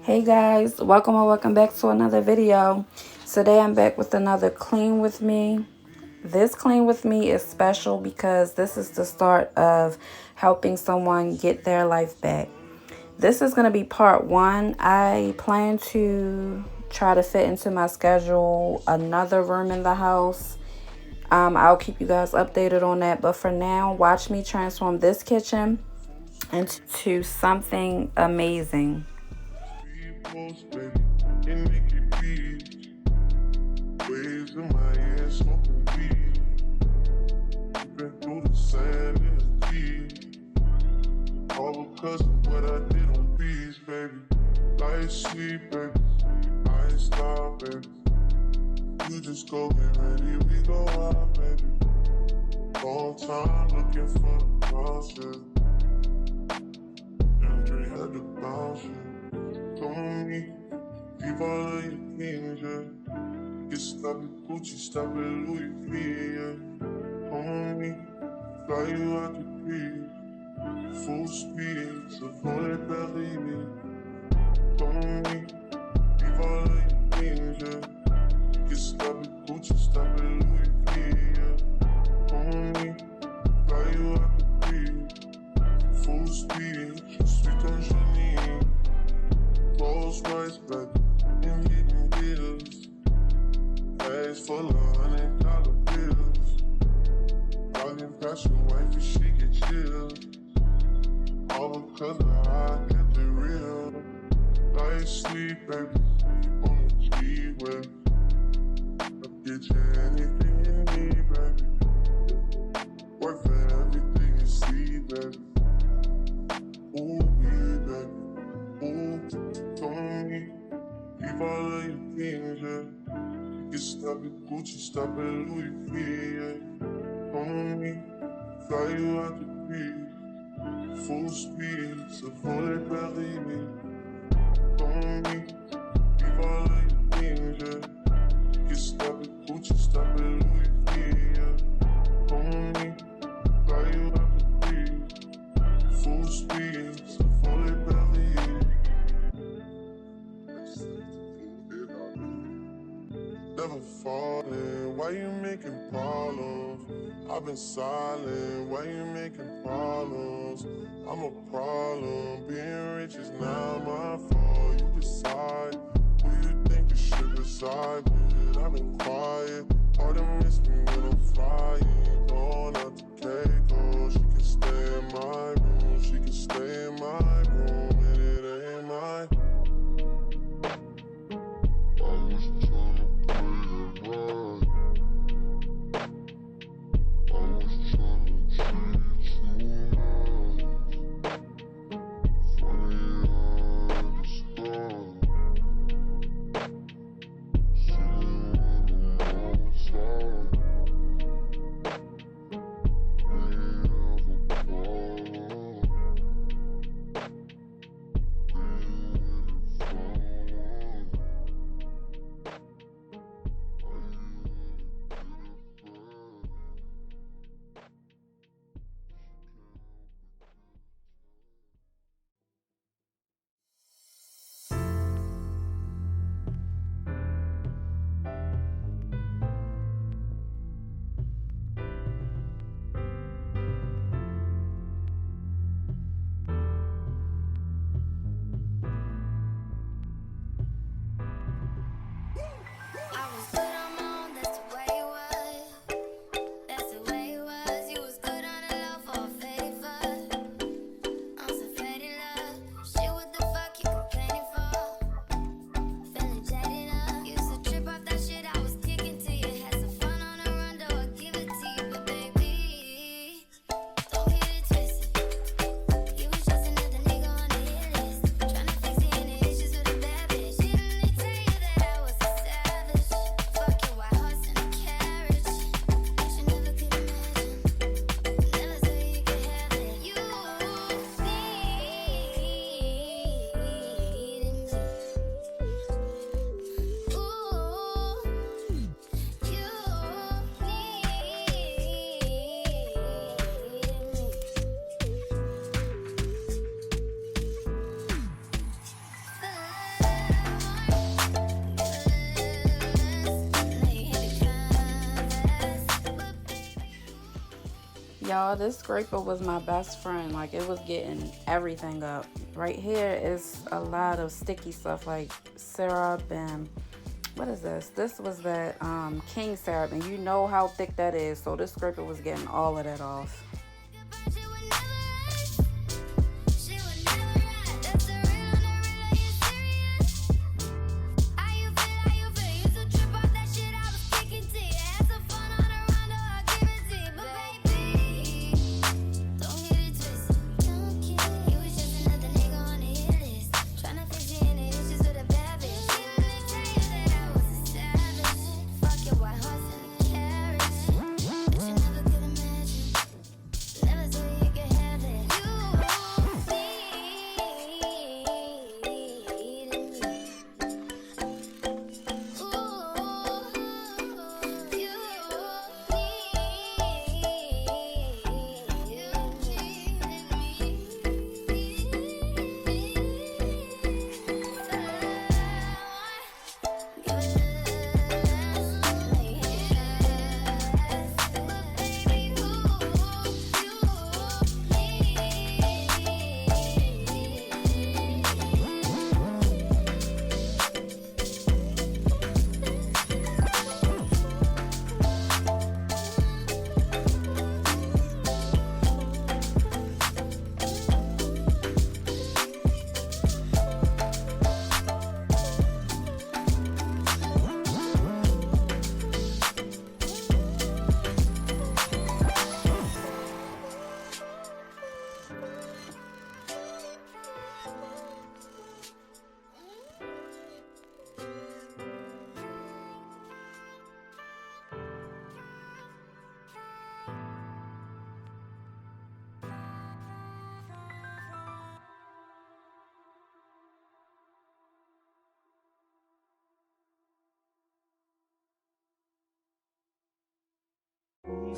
Hey guys, welcome or welcome back to another video. Today I'm back with another clean with me. This clean with me is special because this is the start of helping someone get their life back. This is going to be part one. I plan to try to fit into my schedule another room in the house. I'll keep you guys updated on that, but for now, watch me transform this kitchen into something amazing. Waves in my head, smoking weed. Been through the sand in the deep. All because of what I did on beats, baby. Light sweet, baby. I ain't stop, baby. You just go get ready, we go out, baby. Long time looking for the process. Andre had to bounce it. Come on me, leave all of your things, yeah. Get stop at Gucci, stop at Louis V, yeah. Come on me, fly you out the breeze. Full speed, so don't let that leave me. Come on me, leave all of your things, yeah. Get stop at Gucci, stop at Louis V, yeah. Come on me, fly you out the breeze. Full speed, sweet on Janine. Close rights back, and getting deals. Bags full of $100 bills. Walking past your wife and she get chilled. All because of how I kept it real. Light sleep, baby, on the G-Way. I'll get you anything you need, baby. Work for everything you see, baby. Ooh, baby. Ooh, come on me. Leave all of your things, yeah. You stop at Gucci, stop at Louis V, yeah. Come on me, fly you out the breeze. Full speed, so don't let that leave me. Come on me, leave all of your things, yeah. You stop at Gucci, stop at Louis V, yeah. Come on me, fly you out the breeze. Full speed, so don't let that leave me. Never falling, why you making problems? I've been silent, why you making problems? I'm a problem, being rich is not my fault. You decide who you think you should reside with. I've been quiet, hard to miss me when I'm flying. Going out to Keiko, she can stay in my room, she can stay in my room, and it ain't mine. Y'all, this scraper was my best friend. Like, it was getting everything up. Right here is a lot of sticky stuff like syrup and what is this? This was that king syrup, and you know how thick that is. So this scraper was getting all of that off.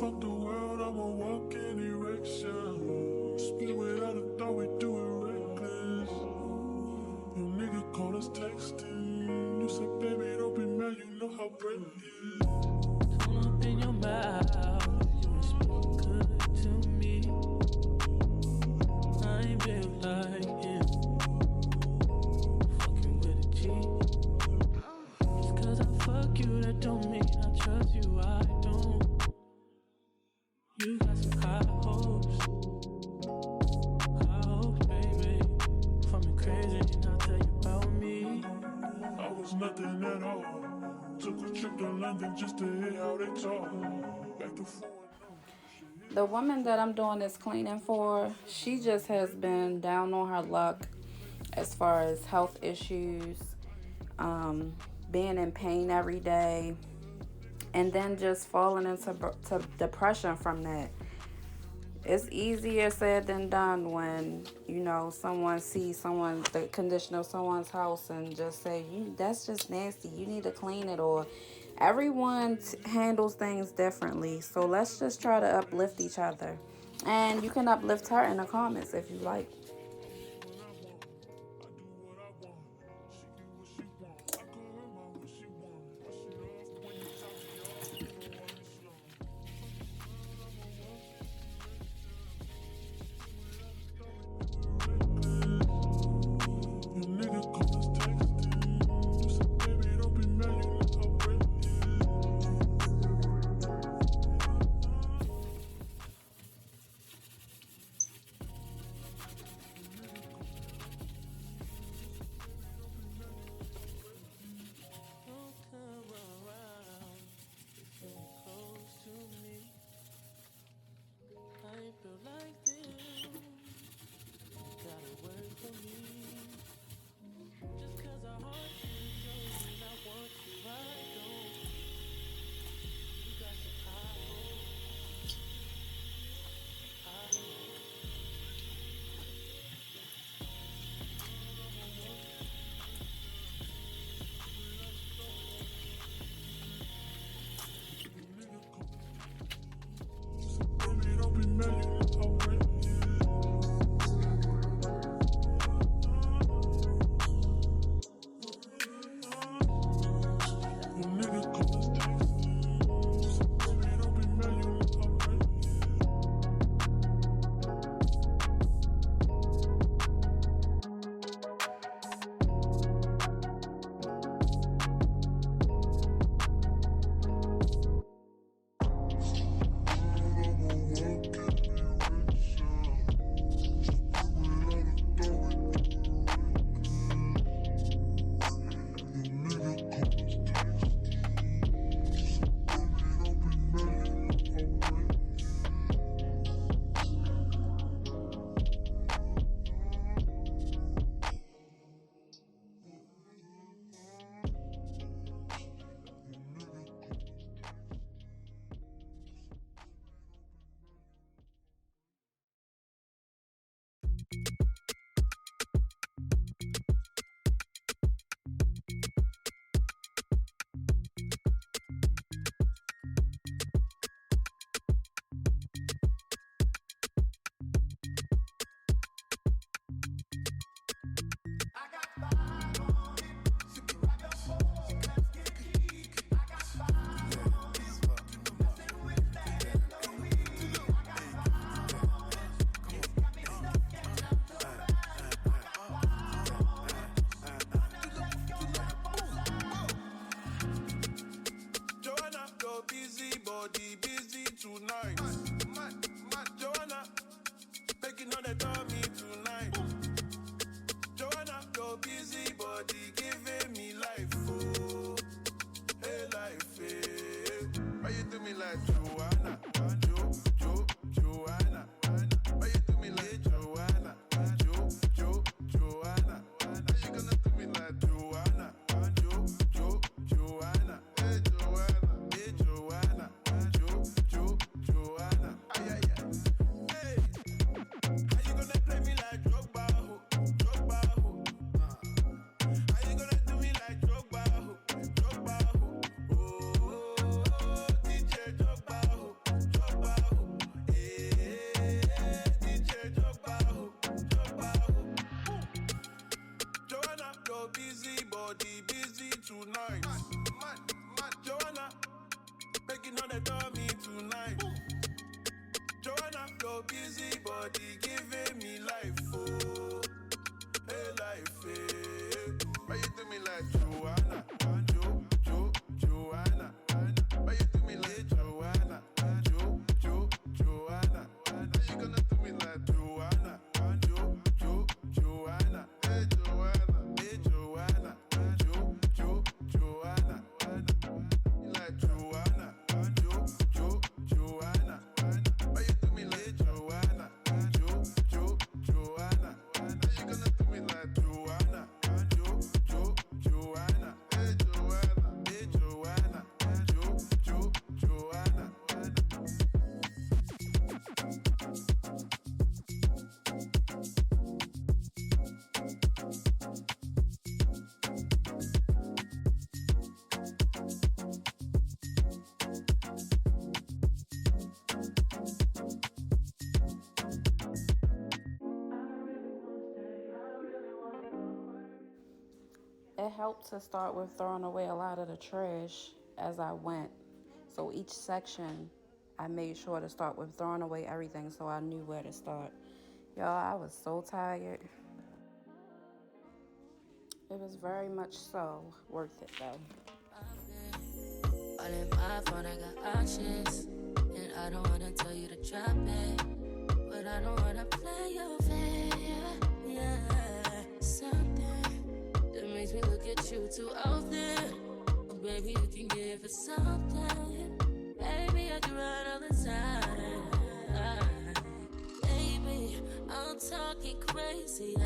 Fuck the world, I'ma walk in erection. Spit without a thought, we do it reckless. Your nigga call us texting. You said, baby, don't be mad, you know how bread is. Up in your mouth, you ain't speak good to me. I ain't built like him. Fucking with a G. Just cause I fuck you, that don't mean I trust you, I don't. You got some high hopes, baby. For me crazy, and I'll tell you about me. I was nothing at all. Took a trip to London just to hear how they talk. Back to 4. The woman that I'm doing this cleaning for, she just has been down on her luck as far as health issues, being in pain every day, and then just falling into depression from that. It's easier said than done when, you know, someone sees the condition of someone's house and just say, that's just nasty, you need to clean it. Or everyone handles things differently. So let's just try to uplift each other. And you can uplift her in the comments if you like. body giving me life, oh, hey life, hey. Why you do me like Joanna, Joanna? Why you do me like Joanna, Joanna? How you gonna do me like Joanna, Joanna? Hey Joanna, Joanna. Ay ay ay. Hey, how you gonna play me like Drogba, ho? How you gonna do me like Drogba, ho? Oh, DJ Drogba, ho. DJ Drogba, ho. Joanna, your busy body busy tonight. Joanna, making all the dummy tonight. Joanna, your busy body giving me life, oh, hey life, hey. Why you do me like Joanna, Joanna? Why you do me like Joanna, Joanna? How you gonna do me like Joanna, Joanna? Hey Joanna, Joanna. You like Joanna, Joanna? Why you do me like Joanna, Joanna? How you gonna do me like Joanna, Joanna? Hey Joanna, Joanna. It helped to start with throwing away a lot of the trash as I went. So each section, I made sure to start with throwing away everything so I knew where to start. Y'all, I was so tired. It was very much so worth it though. All in my phone, I got options. And I don't wanna tell you to drop it, but I don't wanna play your fair. Yeah, something that makes me look at you too often. Oh, baby, you can give it something. Baby, I can run all the time. Baby, I'm talking crazy. I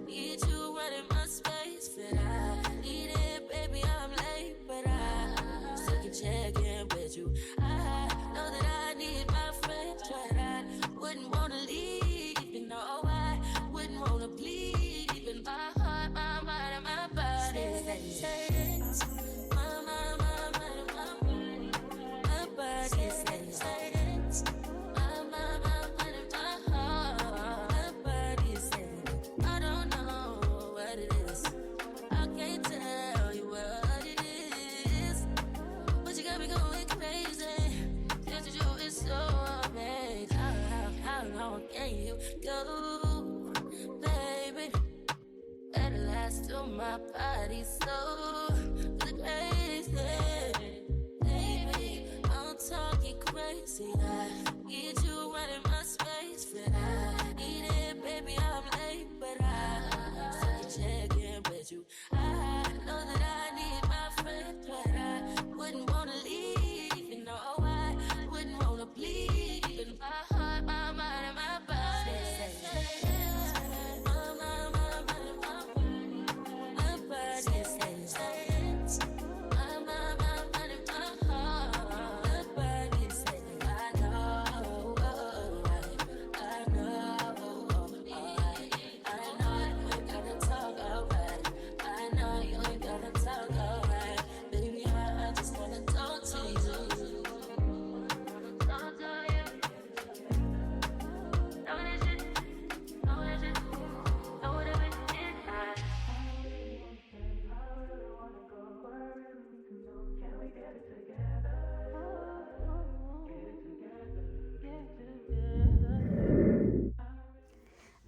need you running my space, but I need it, baby. I'm late, but I still can check in with you. I know that I need my friends, but I wouldn't wanna leave. You know, I wouldn't wanna bleed. Even my heart, my mind, and my body. My mind, and my body. My body says my mind, and my heart. My body says I don't know what it is. I can't tell you what it is, but you got me going crazy. Just to you is so amazing. How long can you go, baby? At last, till my body so crazy. Baby, I'm talking crazy. I need you running my space, but I need it, baby. I'm late, but I still can check in with you. I know that I need my friend, but I wouldn't wanna leave. You know, I wouldn't wanna bleed. Even my heart, my mind, and my body.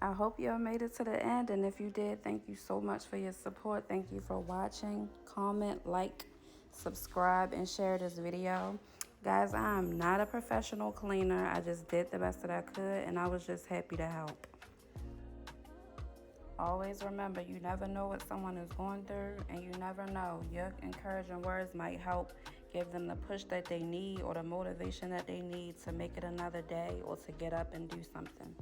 I hope you all made it to the end, and if you did, thank you so much for your support. Thank you for watching. Comment, like, subscribe, and share this video. Guys, I'm not a professional cleaner. I just did the best that I could, and I was just happy to help. Always remember, you never know what someone is going through, and you never know. Your encouraging words might help give them the push that they need or the motivation that they need to make it another day or to get up and do something.